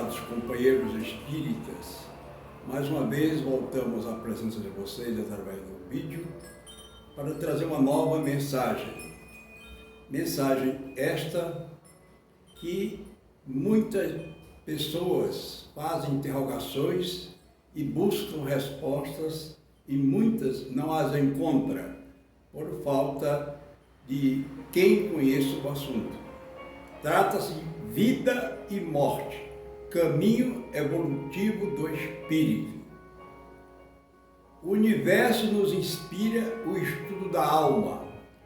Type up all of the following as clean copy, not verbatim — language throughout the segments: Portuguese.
caros companheiros espíritas, mais uma vez voltamos à presença de vocês através do vídeo para trazer uma nova mensagem. Mensagem esta que muitas pessoas fazem interrogações e buscam respostas e muitas não as encontram por falta de quem conheça o assunto. Trata-se de vida e morte, caminho evolutivo do espírito. O universo nos inspira o estudo da alma.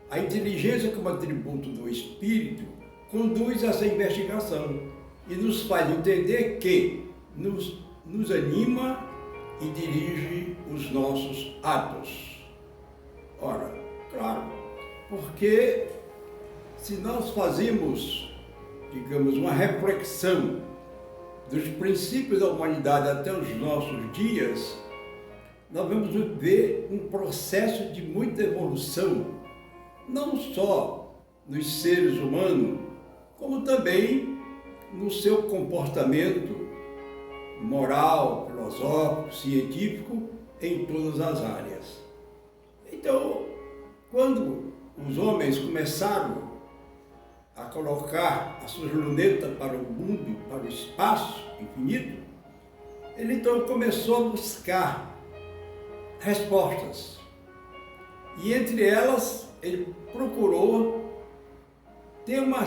A inteligência como atributo do espírito conduz essa investigação e nos faz entender que nos anima e dirige os nossos atos. Ora, claro, porque se nós fazemos, digamos, uma reflexão dos princípios da humanidade até os nossos dias, nós vamos ver um processo de muita evolução, não só nos seres humanos, como também no seu comportamento moral, filosófico, científico, em todas as áreas. Então, quando os homens começaram a colocar as suas lunetas para o mundo, para o espaço infinito, ele então começou a buscar respostas. E entre elas, ele procurou ter uma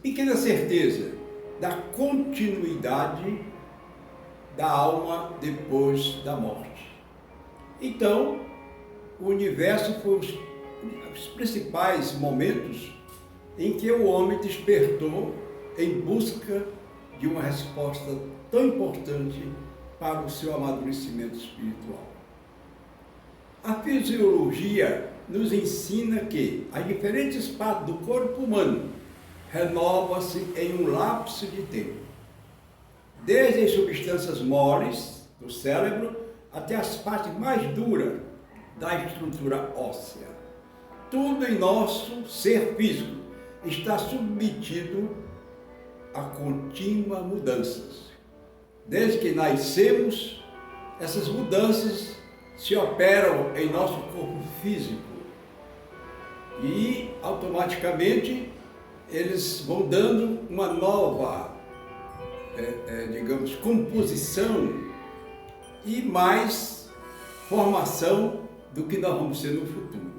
pequena certeza da continuidade da alma depois da morte. Então, o universo foi os principais momentos em que o homem despertou em busca de uma resposta tão importante para o seu amadurecimento espiritual. A fisiologia nos ensina que as diferentes partes do corpo humano renovam-se em um lapso de tempo, desde as substâncias moles do cérebro até as partes mais duras da estrutura óssea. Tudo em nosso ser físico está submetido a contínuas mudanças. Desde que nascemos, essas mudanças se operam em nosso corpo físico e automaticamente eles vão dando uma nova, digamos, composição e mais formação do que nós vamos ser no futuro.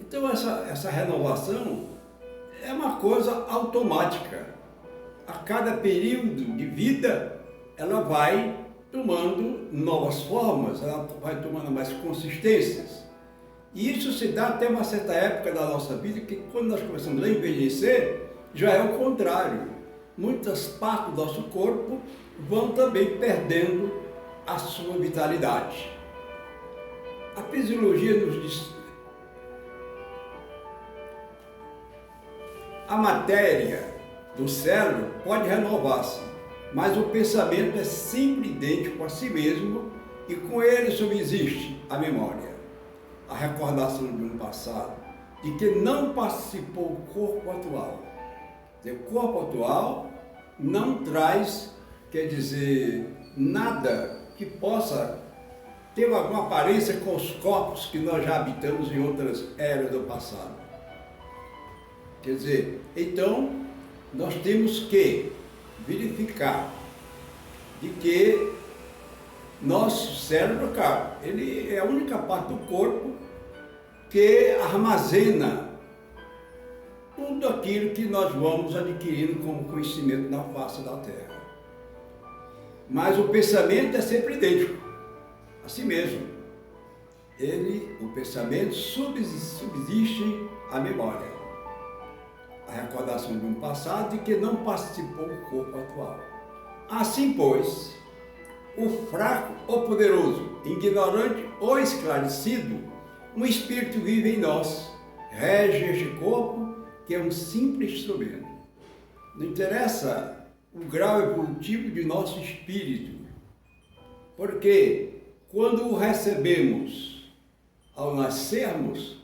Então essa renovação é uma coisa automática. A cada período de vida, ela vai tomando novas formas, ela vai tomando mais consistências. E isso se dá até uma certa época da nossa vida, que quando nós começamos a envelhecer, já é o contrário. Muitas partes do nosso corpo vão também perdendo a sua vitalidade. A fisiologia nos diz: a matéria do cérebro pode renovar-se, mas o pensamento é sempre idêntico a si mesmo e com ele subsiste a memória, a recordação de um passado, de que não participou o corpo atual. O corpo atual não traz, quer dizer, nada que possa ter alguma aparência com os corpos que nós já habitamos em outras eras do passado. Quer dizer, então, nós temos que verificar de que nosso cérebro, cara, ele é a única parte do corpo que armazena tudo aquilo que nós vamos adquirindo como conhecimento na face da Terra. Mas o pensamento é sempre idêntico a si mesmo. O pensamento subsiste à memória, a recordação de um passado e que não participou do corpo atual. Assim, pois, o fraco ou poderoso, ignorante ou esclarecido, um espírito vive em nós, rege este corpo que é um simples instrumento. Não interessa o grau evolutivo de nosso espírito, porque quando o recebemos ao nascermos,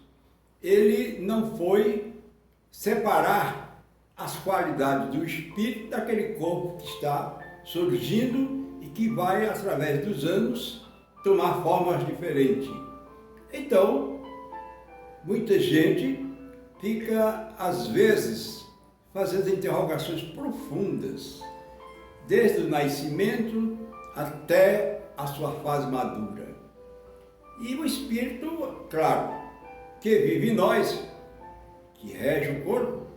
ele não foi separar as qualidades do espírito daquele corpo que está surgindo e que vai, através dos anos, tomar formas diferentes. Então, muita gente fica, às vezes, fazendo interrogações profundas, desde o nascimento até a sua fase madura. E o Espírito, claro, que vive em nós, que rege o corpo,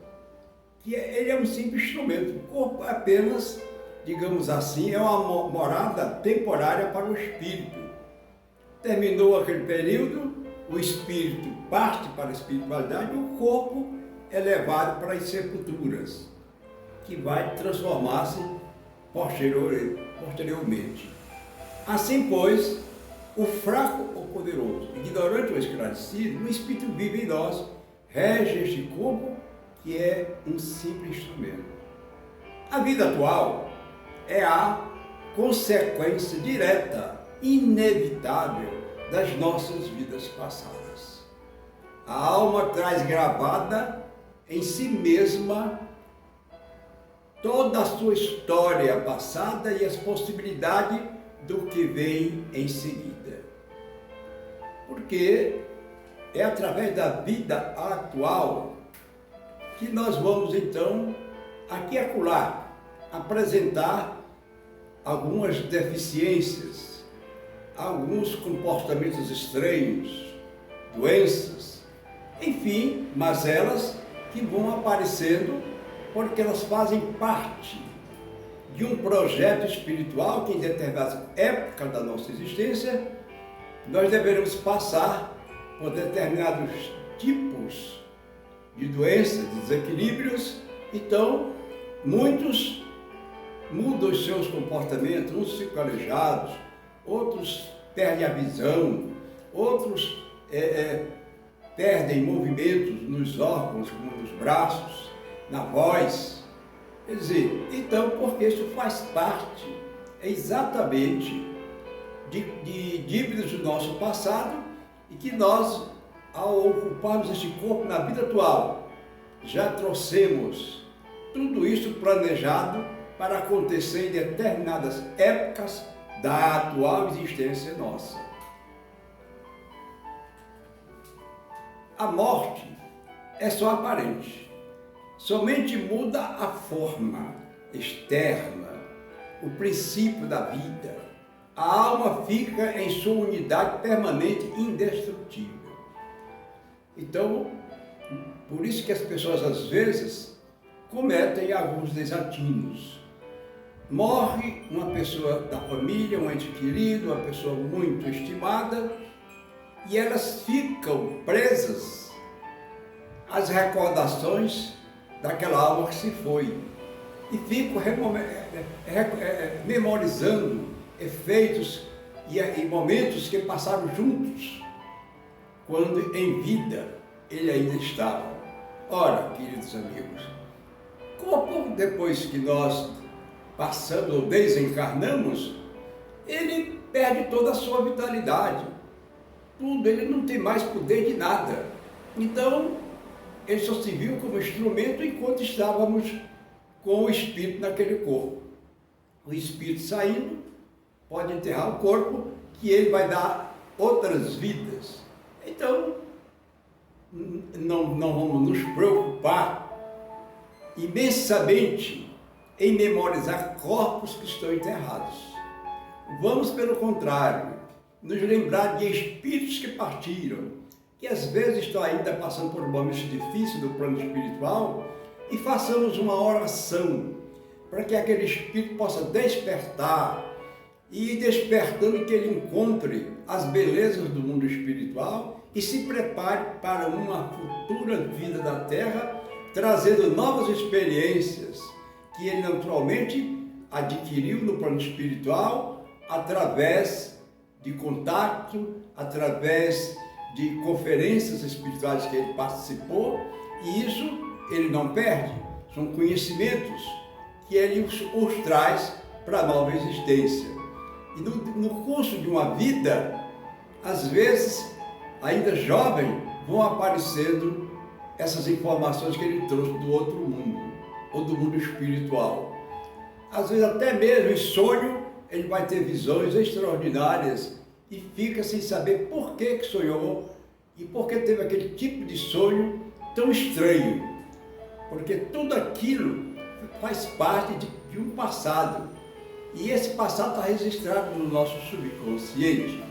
ele é um simples instrumento. O corpo é apenas, digamos assim, é uma morada temporária para o Espírito. Terminou aquele período, o Espírito parte para a espiritualidade e o corpo é levado para as sepulturas, que vai transformar-se posteriormente. Assim, pois, o fraco ou poderoso, ignorante ou esclarecido, o Espírito vive em nós, rege este corpo, que é um simples instrumento. A vida atual é a consequência direta, inevitável, das nossas vidas passadas. A alma traz gravada em si mesma toda a sua história passada e as possibilidades do que vem em seguida. Porque é através da vida atual que nós vamos, então, aqui e acolá, apresentar algumas deficiências, alguns comportamentos estranhos, doenças, enfim, mazelas que vão aparecendo porque elas fazem parte de um projeto espiritual que em determinada época da nossa existência nós deveremos passar por determinados tipos de doenças, de desequilíbrios. Então, muitos mudam os seus comportamentos, uns ficam aleijados, outros perdem a visão, outros perdem movimentos nos órgãos, como nos braços, na voz. Quer dizer, então, porque isso faz parte exatamente de dívidas do nosso passado e que nós, ao ocuparmos este corpo na vida atual, já trouxemos tudo isso planejado para acontecer em determinadas épocas da atual existência nossa. A morte é só aparente, somente muda a forma externa, o princípio da vida. A alma fica em sua unidade permanente e indestrutível. Então, por isso que as pessoas às vezes cometem alguns desatinos. Morre uma pessoa da família, um ente querido, uma pessoa muito estimada, e elas ficam presas às recordações daquela alma que se foi. E ficam memorizando efeitos e momentos que passaram juntos, quando em vida ele ainda estava. Ora, queridos amigos, como depois que nós passamos ou desencarnamos, ele perde toda a sua vitalidade. Tudo, ele não tem mais poder de nada. Então, ele só se viu como instrumento enquanto estávamos com o espírito naquele corpo. O espírito saindo, pode enterrar o corpo, que ele vai dar outras vidas. Então, não vamos nos preocupar imensamente em memorizar corpos que estão enterrados. Vamos, pelo contrário, nos lembrar de espíritos que partiram, que às vezes estão ainda passando por momentos difíceis do plano espiritual, e façamos uma oração para que aquele espírito possa despertar, e despertando que ele encontre as belezas do mundo espiritual e se prepare para uma futura vida da Terra, trazendo novas experiências que ele naturalmente adquiriu no plano espiritual através de contato, através de conferências espirituais que ele participou, e isso ele não perde. São conhecimentos que ele os traz para a nova existência. E no curso de uma vida, às vezes, ainda jovem, vão aparecendo essas informações que ele trouxe do outro mundo, ou do mundo espiritual. Às vezes até mesmo em sonho, ele vai ter visões extraordinárias e fica sem saber por que sonhou e por que teve aquele tipo de sonho tão estranho. Porque tudo aquilo faz parte de um passado. E esse passado está registrado no nosso subconsciente.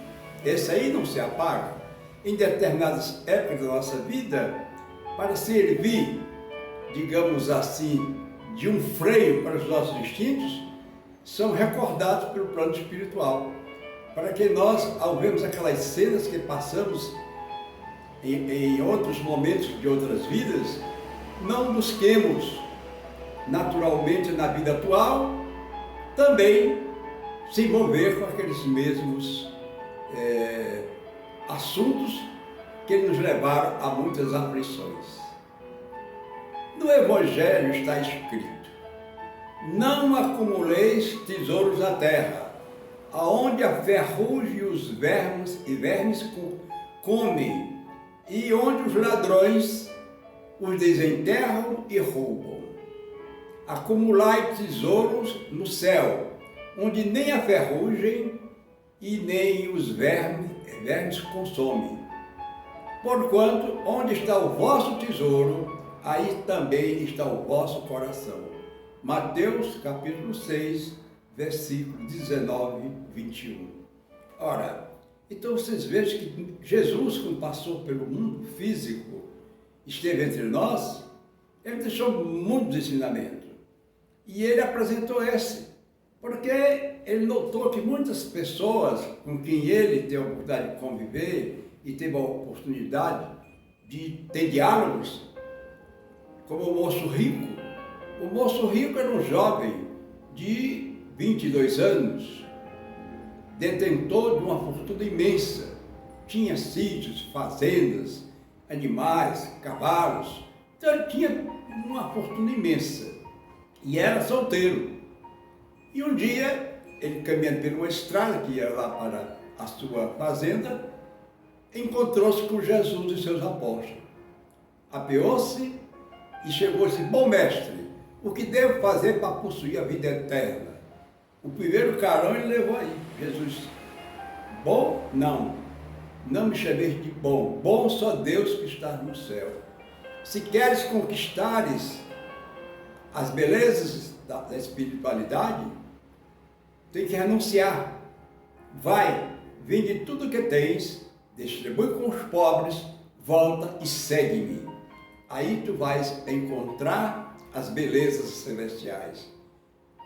Esse aí não se apaga. Em determinadas épocas da nossa vida, para servir, digamos assim, de um freio para os nossos instintos, são recordados pelo plano espiritual. Para que nós, ao vermos aquelas cenas que passamos em outros momentos de outras vidas, não busquemos naturalmente na vida atual também se envolver com aqueles mesmos assuntos que nos levaram a muitas aflições. No Evangelho está escrito: não acumuleis tesouros na terra, aonde a ferrugem e os vermes comem, e onde os ladrões os desenterram e roubam. Acumulai tesouros no céu, onde nem a ferrugem e nem os vermes consomem. Porquanto, onde está o vosso tesouro, aí também está o vosso coração. Mateus capítulo 6, versículo 19, 21. Ora, então vocês vejam que Jesus, quando passou pelo mundo físico, esteve entre nós, ele deixou muitos ensinamentos. E ele apresentou esse, porque ele notou que muitas pessoas com quem ele teve a oportunidade de conviver e teve a oportunidade de ter diálogos, como o moço rico. O moço rico era um jovem de 22 anos, detentor de uma fortuna imensa, tinha sítios, fazendas, animais, cavalos, então ele tinha uma fortuna imensa e era solteiro. E um dia, ele caminhando por uma estrada que ia lá para a sua fazenda, encontrou-se com Jesus e seus apóstolos. Apeou-se e chegou e disse: bom mestre, o que devo fazer para possuir a vida eterna? O primeiro carão ele levou aí. Jesus disse: bom, não me chameis de bom. Bom só Deus que está no céu. Se queres conquistares as belezas da espiritualidade, tem que renunciar. Vai, vende tudo que tens, distribui com os pobres, volta e segue-me. Aí tu vais encontrar as belezas celestiais.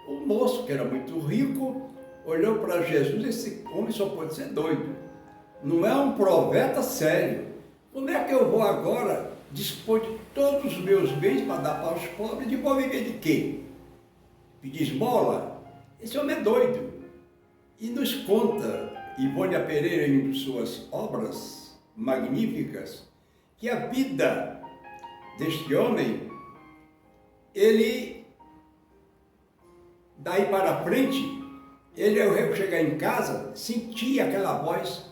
O moço, que era muito rico, olhou para Jesus e disse: esse homem só pode ser doido. Não é um profeta sério. Como é que eu vou agora dispor de todos os meus bens para dar para os pobres? E vou viver de quê? Pedir esmola? Esse homem é doido. E nos conta Ivone Pereira, em suas obras magníficas, que a vida deste homem, ele, daí para frente, ele, ao chegar em casa, sentia aquela voz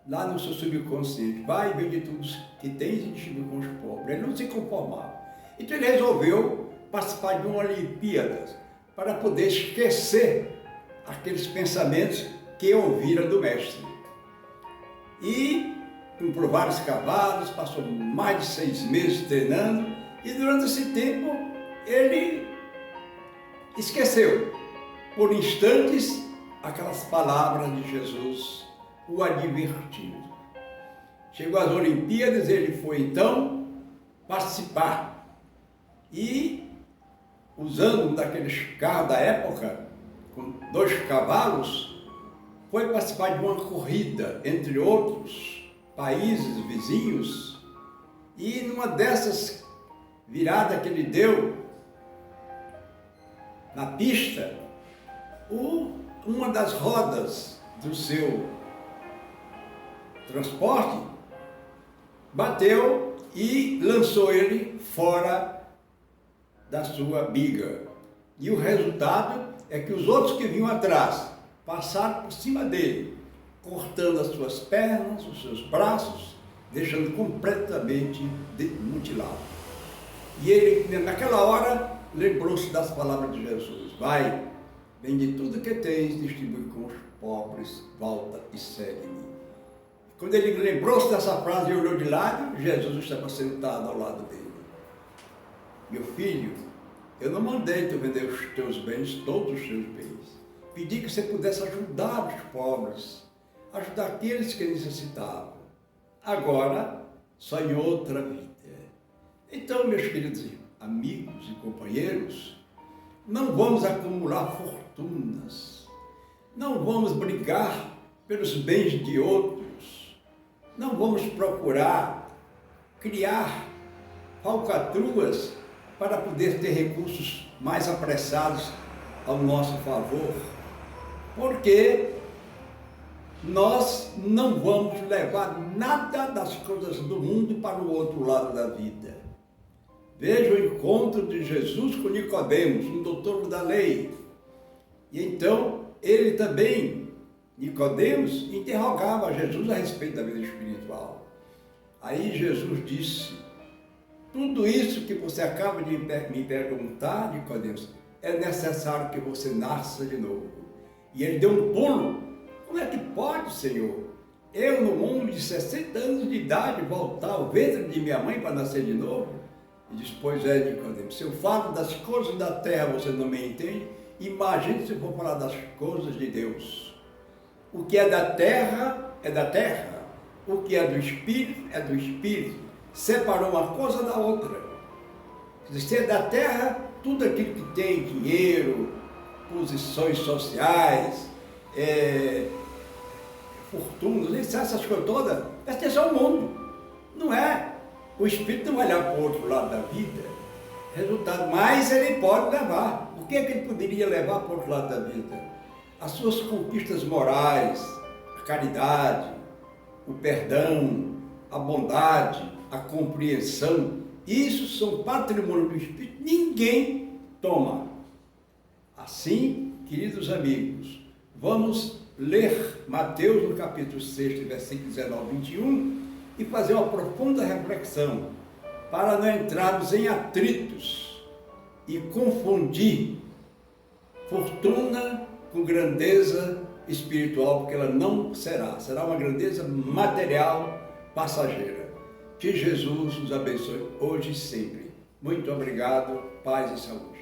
lá no seu subconsciente: vai, vende tudo que tens e distribui com os pobres. Ele não se conformava. Então ele resolveu participar de uma Olimpíada para poder esquecer aqueles pensamentos que ouvira do mestre. E comprou vários cavalos, passou mais de 6 meses treinando, e durante esse tempo ele esqueceu por instantes aquelas palavras de Jesus o advertindo. Chegou às Olimpíadas, ele foi então participar e, usando um daqueles carros da época, com 2 cavalos, foi participar de uma corrida entre outros países vizinhos, e numa dessas viradas que ele deu na pista, uma das rodas do seu transporte bateu e lançou ele fora da sua biga. E o resultado é que os outros que vinham atrás passaram por cima dele, cortando as suas pernas, os seus braços, deixando completamente mutilado. E ele, naquela hora, lembrou-se das palavras de Jesus: vai, vende tudo que tens, distribui com os pobres, volta e segue-me. Quando ele lembrou-se dessa frase e olhou de lado, Jesus estava sentado ao lado dele. Meu filho, eu não mandei tu vender os teus bens, todos os teus bens. Pedi que você pudesse ajudar os pobres, ajudar aqueles que necessitavam. Agora, só em outra vida. Então, meus queridos amigos e companheiros, não vamos acumular fortunas, não vamos brigar pelos bens de outros, não vamos procurar criar falcatruas para poder ter recursos mais apressados ao nosso favor, porque nós não vamos levar nada das coisas do mundo para o outro lado da vida. Veja o encontro de Jesus com Nicodemos, um doutor da lei. E então, ele também, Nicodemos, interrogava Jesus a respeito da vida espiritual. Aí Jesus disse: tudo isso que você acaba de me perguntar, Nicodemos, é necessário que você nasça de novo. E ele deu um pulo. Como é que pode, Senhor? Eu, no mundo de 60 anos de idade, voltar ao ventre de minha mãe para nascer de novo? E diz: pois é, Nicodemos, se eu falo das coisas da terra, você não me entende? Imagine se eu for falar das coisas de Deus. O que é da terra, é da terra. O que é do Espírito, é do Espírito. Separou uma coisa da outra. Se é da terra, tudo aquilo que tem dinheiro, posições sociais, fortunas, essas coisas todas, é só o mundo. Não é. O Espírito não vai olhar para o outro lado da vida. Resultado, mas ele pode levar. O que é que ele poderia levar para o outro lado da vida? As suas conquistas morais, a caridade, o perdão, a bondade, a compreensão. Isso são patrimônio do Espírito, ninguém toma. Assim, queridos amigos, vamos ler Mateus no capítulo 6, versículo 19 e 21 e fazer uma profunda reflexão para não entrarmos em atritos e confundir fortuna com grandeza espiritual, porque ela não será. Será uma grandeza material passageira. Que Jesus nos abençoe hoje e sempre. Muito obrigado, paz e saúde.